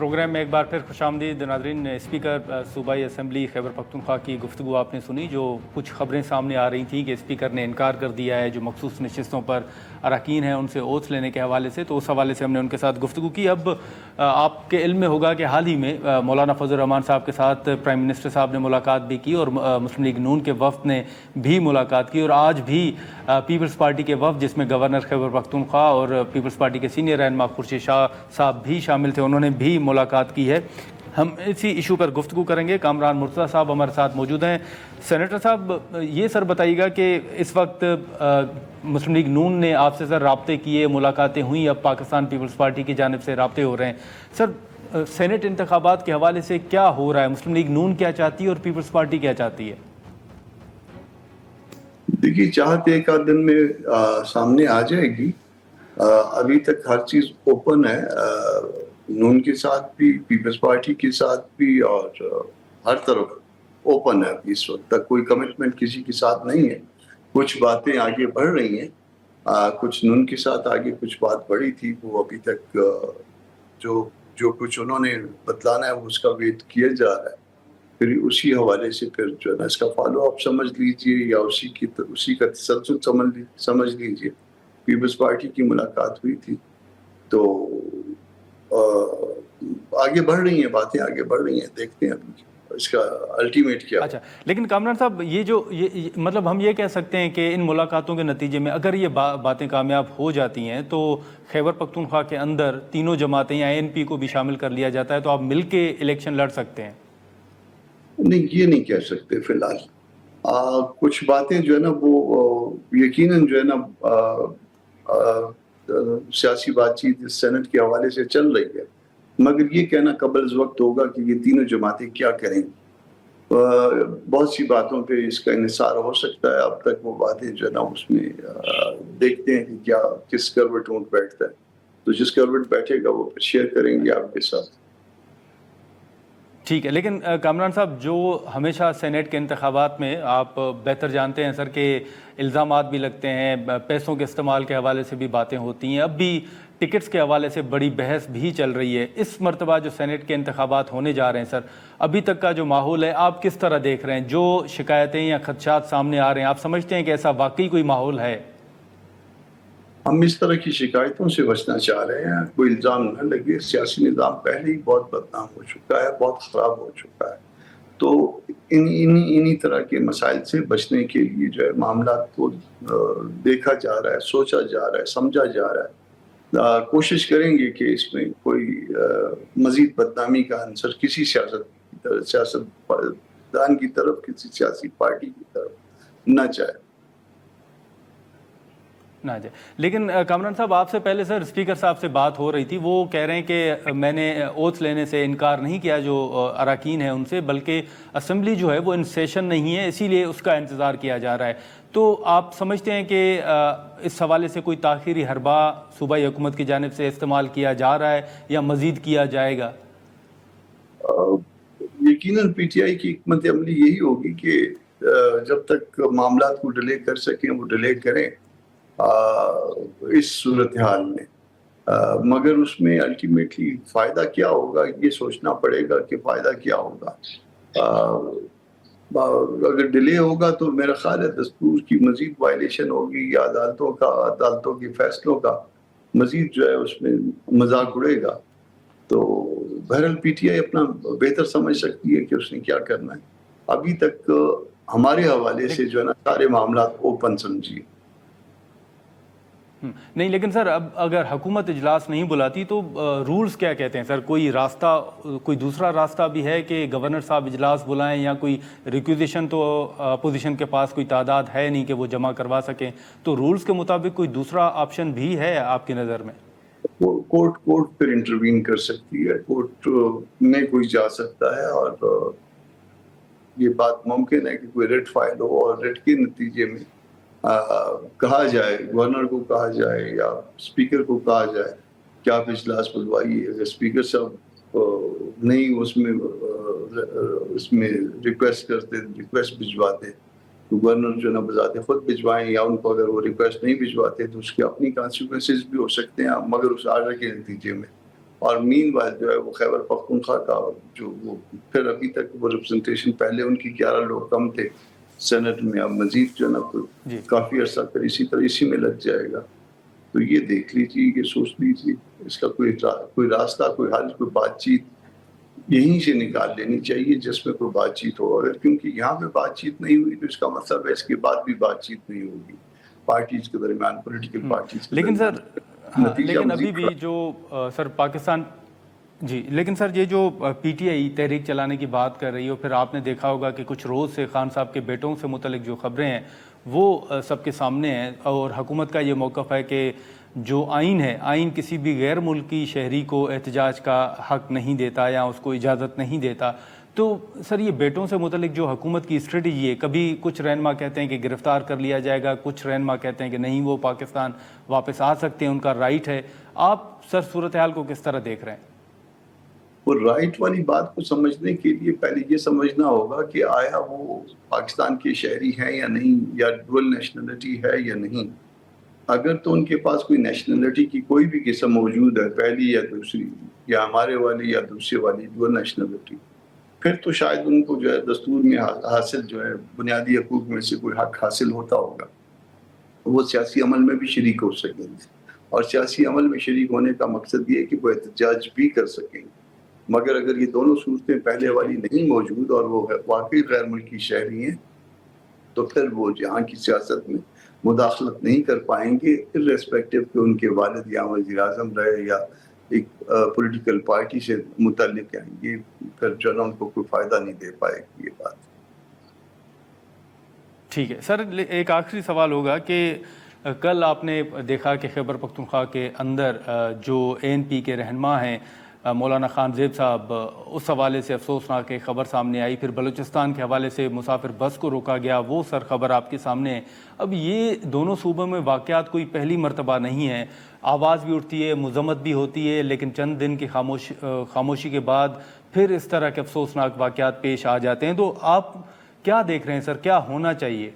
Programme میں ایک بار پھر خوش آمدید ناظرین. اسپیکر صوبائی اسمبلی خیبر پختونخوا کی گفتگو آپ نے سنی, جو کچھ خبریں سامنے آ رہی تھیں کہ اسپیکر نے انکار کر دیا ہے جو مخصوص نشستوں پر اراکین ہیں ان سے اوتھ لینے کے حوالے سے, تو اس حوالے سے ہم نے ان کے ساتھ گفتگو کی. اب آپ کے علم میں ہوگا کہ حال ہی میں مولانا فضل الرحمان صاحب کے ساتھ پرائم منسٹر صاحب نے ملاقات بھی کی اور مسلم لیگ نون کے وفد نے بھی ملاقات کی, اور آج بھی پیپلز پارٹی کے وفد جس میں گورنر خیبر پختونخوا اور پیپلز پارٹی کے سینئر رہنما خورشید شاہ صاحب بھی شامل تھے, انہوں نے بھی ملاقات کی ہے. ہم اسی ایشو پر گفتگو کریں گے. کامران مرتضیٰ صاحب ہمارے ساتھ موجود ہیں. سینیٹر صاحب, یہ سر بتائیے گا کہ اس وقت مسلم لیگ نون نے آپ سے سر رابطے کیے, ملاقاتیں ہوئیں, اب پاکستان پیپلز پارٹی کی جانب سے رابطے ہو رہے ہیں. سر سینٹ انتخابات کے حوالے سے کیا ہو رہا ہے؟ مسلم لیگ نون کیا چاہتی ہے اور پیپلز پارٹی کیا چاہتی ہے؟ دیکھیے, چاہت ایک آدھ دن میں سامنے آ جائے گی. ابھی تک ہر چیز اوپن ہے, نون کے ساتھ بھی, پیپلز پارٹی کے ساتھ بھی, اور ہر طرف اوپن ہے. اس وقت تک کوئی کمٹمنٹ کسی کے ساتھ نہیں ہے. کچھ باتیں آگے بڑھ رہی ہیں, کچھ نون کے ساتھ آگے کچھ بات بڑھی تھی, وہ ابھی تک جو کچھ انہوں نے بتلانا ہے وہ اس کا ویٹ کیا جا رہا ہے. پھر اسی حوالے سے پھر جو ہے نا اس کا فالو اپ سمجھ لیجئے, یا اسی کا تسلسل سمجھ لیجئے. پیپلز پارٹی کی ملاقات ہوئی تھی, تو آگے بڑھ رہی ہیں باتیں, آگے بڑھ رہی ہیں. دیکھتے ہیں ابھی اس کا الٹیمیٹ کیا. اچھا, لیکن کامران صاحب, یہ مطلب ہم یہ کہہ سکتے ہیں کہ ان ملاقاتوں کے نتیجے میں اگر یہ باتیں کامیاب ہو جاتی ہیں تو خیبر پختونخوا کے اندر تینوں جماعتیں یا ANP کو بھی شامل کر لیا جاتا ہے تو آپ مل کے الیکشن لڑ سکتے ہیں؟ نہیں, یہ نہیں کہہ سکتے فی الحال. کچھ باتیں جو ہے نا وہ یقیناً جو ہے نا سیاسی بات چیت سینٹ کے حوالے سے چل رہی ہے, مگر یہ کہنا قبل از وقت ہوگا کہ یہ تینوں جماعتیں کیا کریں. بہت سی باتوں پہ اس کا انحصار ہو سکتا ہے. اب تک وہ باتیں جو ہے نا اس میں دیکھتے ہیں کہ کیا کس کروٹ اونٹ بیٹھتا ہے, تو جس کروٹ بیٹھے گا وہ شیئر کریں گے آپ کے ساتھ. ٹھیک ہے, لیکن کامران صاحب, جو ہمیشہ سینیٹ کے انتخابات میں آپ بہتر جانتے ہیں سر کہ الزامات بھی لگتے ہیں, پیسوں کے استعمال کے حوالے سے بھی باتیں ہوتی ہیں, اب بھی ٹکٹس کے حوالے سے بڑی بحث بھی چل رہی ہے. اس مرتبہ جو سینیٹ کے انتخابات ہونے جا رہے ہیں سر, ابھی تک کا جو ماحول ہے آپ کس طرح دیکھ رہے ہیں؟ جو شکایتیں یا خدشات سامنے آ رہے ہیں, آپ سمجھتے ہیں کہ ایسا واقعی کوئی ماحول ہے؟ ہم اس طرح کی شکایتوں سے بچنا چاہ رہے ہیں. کوئی الزام نہ لگے. سیاسی نظام پہلے ہی بہت بدنام ہو چکا ہے, بہت خراب ہو چکا ہے. تو انہی طرح کے مسائل سے بچنے کے لیے جو ہے معاملات کو دیکھا جا رہا ہے, سوچا جا رہا ہے, سمجھا جا رہا ہے. کوشش کریں گے کہ اس میں کوئی مزید بدنامی کا عنصر کسی سیاست دان کی طرف, کسی سیاسی پارٹی کی طرف نہ جائے. نہ جائے. لیکن کامران صاحب, آپ سے پہلے سر اسپیکر صاحب سے بات ہو رہی تھی, وہ کہہ رہے ہیں کہ میں نے اوتھ لینے سے انکار نہیں کیا جو اراکین ہیں ان سے, بلکہ اسمبلی جو ہے وہ ان سیشن نہیں ہے, اسی لیے اس کا انتظار کیا جا رہا ہے. تو آپ سمجھتے ہیں کہ اس حوالے سے کوئی تاخیری حربہ صوبائی حکومت کی جانب سے استعمال کیا جا رہا ہے یا مزید کیا جائے گا؟ یقیناً پی ٹی آئی کی حکمت عملی یہی ہوگی کہ جب تک معاملات کو ڈیلے کر سکیں وہ ڈیلے کریں اس صورتحال میں. مگر اس میں الٹیمیٹلی فائدہ کیا ہوگا یہ سوچنا پڑے گا کہ فائدہ کیا ہوگا. اگر ڈیلے ہوگا تو میرا خیال ہے دستور کی مزید وائلیشن ہوگی, یا عدالتوں کے فیصلوں کا مزید جو ہے اس میں مذاق اڑے گا. تو بہرحال پی ٹی آئی اپنا بہتر سمجھ سکتی ہے کہ اس نے کیا کرنا ہے. ابھی تک ہمارے حوالے سے جو ہے نا سارے معاملات اوپن سمجھیے. نہیں, لیکن سر اب اگر حکومت اجلاس نہیں بلاتی تو رولز کیا کہتے ہیں سر؟ کوئی راستہ, کوئی دوسرا راستہ بھی ہے کہ گورنر صاحب اجلاس بلائیں, یا کوئی ریکویزیشن تو اپوزیشن کے پاس کوئی تعداد ہے نہیں کہ وہ جمع کروا سکیں, تو رولز کے مطابق کوئی دوسرا آپشن بھی ہے آپ کی نظر میں؟ کورٹ پھر انٹروین کر سکتی ہے, کورٹ میں کوئی جا سکتا ہے, اور یہ بات ممکن ہے کہ کوئی ریٹ فائل ہو اور ریٹ کے نتیجے میں کہا جائے, گورنر کو کہا جائے یا اسپیکر کو کہا جائے کہ آپ اجلاس بلوائیے. اگر اسپیکر صاحب نہیں اس میں ریکویسٹ بھجواتے تو گورنر جو ہے نا بذات خود بھجوائیں, یا ان کو اگر وہ ریکویسٹ نہیں بھجواتے تو اس کے اپنی کانسیکوینسز بھی ہو سکتے ہیں, مگر اس آرڈر کے نتیجے میں. اور مین وائل جو ہے وہ خیبر پختونخوا کا جو وہ پھر ابھی تک وہ ریپرزنٹیشن پہلے ان کی 11 لوگ کم تھے سینٹ میں، اب مزید جو ہے نا کافی عرصہ پھر اسی طرح اسی میں لگ جائے گا. تو یہ دیکھ لیجیے، یہ سوچ لیجیے اس کا کوئی راستہ، کوئی حل، کوئی بات چیت یہیں سے نکال لینی چاہیے جس میں کوئی بات چیت ہو. اگر کیونکہ یہاں پہ بات چیت نہیں ہوئی تو اس کا مطلب ہے اس کے بعد بھی بات چیت نہیں ہوگی پارٹیز کے درمیان، پولیٹیکل پارٹیز کے لیکن درمیان. سر لیکن ابھی بھی جو سر پاکستان جی لیکن سر یہ جو پی ٹی آئی تحریک چلانے کی بات کر رہی ہے، پھر آپ نے دیکھا ہوگا کہ کچھ روز سے خان صاحب کے بیٹوں سے متعلق جو خبریں ہیں وہ سب کے سامنے ہیں، اور حکومت کا یہ موقف ہے کہ جو آئین ہے، آئین کسی بھی غیر ملکی شہری کو احتجاج کا حق نہیں دیتا یا اس کو اجازت نہیں دیتا. تو سر یہ بیٹوں سے متعلق جو حکومت کی اسٹریٹجی ہے، کبھی کچھ رہنما کہتے ہیں کہ گرفتار کر لیا جائے گا، کچھ رہنما کہتے ہیں کہ نہیں وہ پاکستان واپس آ سکتے ہیں، ان کا رائٹ ہے. آپ سر صورتحال کو کس طرح دیکھ رہے ہیں؟ وہ رائٹ والی بات کو سمجھنے کے لیے پہلے یہ سمجھنا ہوگا کہ آیا وہ پاکستان کے شہری ہیں یا نہیں، یا ڈول نیشنلٹی ہے یا نہیں. اگر تو ان کے پاس کوئی نیشنلٹی کی کوئی بھی قسم موجود ہے، پہلی یا دوسری، یا ہمارے والی یا دوسرے والی ڈول نیشنلٹی، پھر تو شاید ان کو جو ہے دستور میں حاصل جو ہے بنیادی حقوق میں سے کوئی حق حاصل ہوتا ہوگا، وہ سیاسی عمل میں بھی شریک ہو سکیں گے. اور سیاسی عمل میں شریک ہونے کا مقصد یہ ہے کہ وہ احتجاج بھی کر سکیں. مگر اگر یہ دونوں صورتیں پہلے والی نہیں موجود اور وہ واقعی غیر ملکی شہری ہیں تو پھر وہ جہاں کی سیاست میں مداخلت نہیں کر پائیں گے، ارریسپیکٹو کہ ان کے والد یا وزیر اعظم رہے یا ایک پولیٹیکل پارٹی سے متعلق ہیں. یہ پھر جو ہے ان کو کوئی فائدہ نہیں دے پائے گی یہ بات. ٹھیک ہے سر، ایک آخری سوال ہوگا کہ کل آپ نے دیکھا کہ خیبر پختونخوا کے اندر جو اے این پی کے رہنما ہیں مولانا خان زیب صاحب، اس حوالے سے افسوسناک ایک خبر سامنے آئی. پھر بلوچستان کے حوالے سے مسافر بس کو روکا گیا، وہ سر خبر آپ کے سامنے ہے. اب یہ دونوں صوبوں میں واقعات کوئی پہلی مرتبہ نہیں ہے، آواز بھی اٹھتی ہے، مذمت بھی ہوتی ہے، لیکن چند دن کی خاموشی کے بعد پھر اس طرح کے افسوسناک واقعات پیش آ جاتے ہیں. تو آپ کیا دیکھ رہے ہیں سر، کیا ہونا چاہیے؟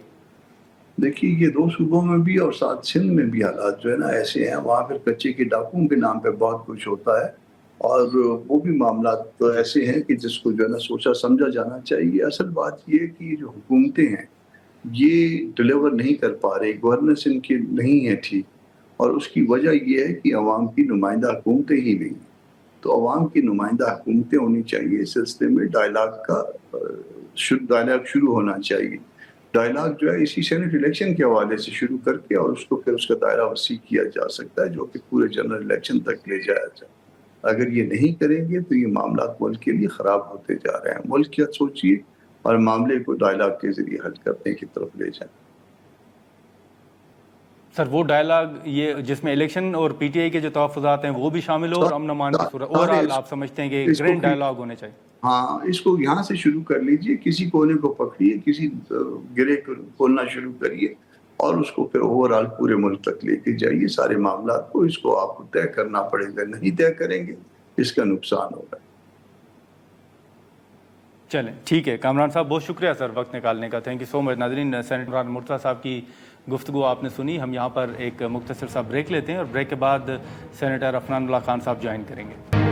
دیکھیے یہ دو صوبوں میں بھی اور ساتھ سندھ میں بھی حالات جو ہے نا ایسے ہیں. وہاں پھر کچے کے ڈاکوؤں کے نام پہ بہت کچھ ہوتا ہے، اور وہ بھی معاملات تو ایسے ہیں کہ جس کو جو ہے نا سوچا سمجھا جانا چاہیے. اصل بات یہ ہے کہ جو حکومتیں ہیں یہ ڈلیور نہیں کر پا رہے، گورننس ان کی نہیں ہے ٹھیک، اور اس کی وجہ یہ ہے کہ عوام کی نمائندہ حکومتیں ہی نہیں. تو عوام کی نمائندہ حکومتیں ہونی چاہیے. اس سلسلے میں ڈائلاگ شروع ہونا چاہیے. ڈائلاگ جو ہے اسی سینٹ الیکشن کے حوالے سے شروع کر کے، اور اس کو پھر اس کا دائرہ وسیع کیا جا سکتا ہے جو کہ پورے جنرل الیکشن تک لے جایا جائے. اگر یہ نہیں کریں گے تو یہ معاملات ملک کے لیے خراب ہوتے جا رہے ہیں. ملک کیا سوچیے اور معاملے کو ڈائلاگ کے ذریعے حل کرنے کی طرف لے جائیں. سر وہ ڈائلاگ یہ جس میں الیکشن اور پی ٹی آئی کے جو تحفظات ہیں وہ بھی شامل ہو، اور امن امان کی صورت اوورآل آپ سمجھتے ہیں کہ گرینڈ ڈائلاگ ہونے چاہیے؟ ہاں، اس کو یہاں سے شروع کر لیجئے، کسی کونے کو پکڑیے، کسی گرے کو کھولنا شروع کریے، اور اس کو پھر اوورآل پورے ملک تک لے کے جائیے سارے معاملات کو. اس کو آپ کو طے کرنا پڑے گا، نہیں طے کریں گے اس کا نقصان ہوگا. چلیں ٹھیک ہے کامران صاحب، بہت شکریہ سر وقت نکالنے کا. تھینک یو سو مچ. ناظرین، سینیٹر عمران مرتضیٰ صاحب کی گفتگو آپ نے سنی. ہم یہاں پر ایک مختصر سا بریک لیتے ہیں، اور بریک کے بعد سینیٹر عفنان اللہ خان صاحب جوائن کریں گے.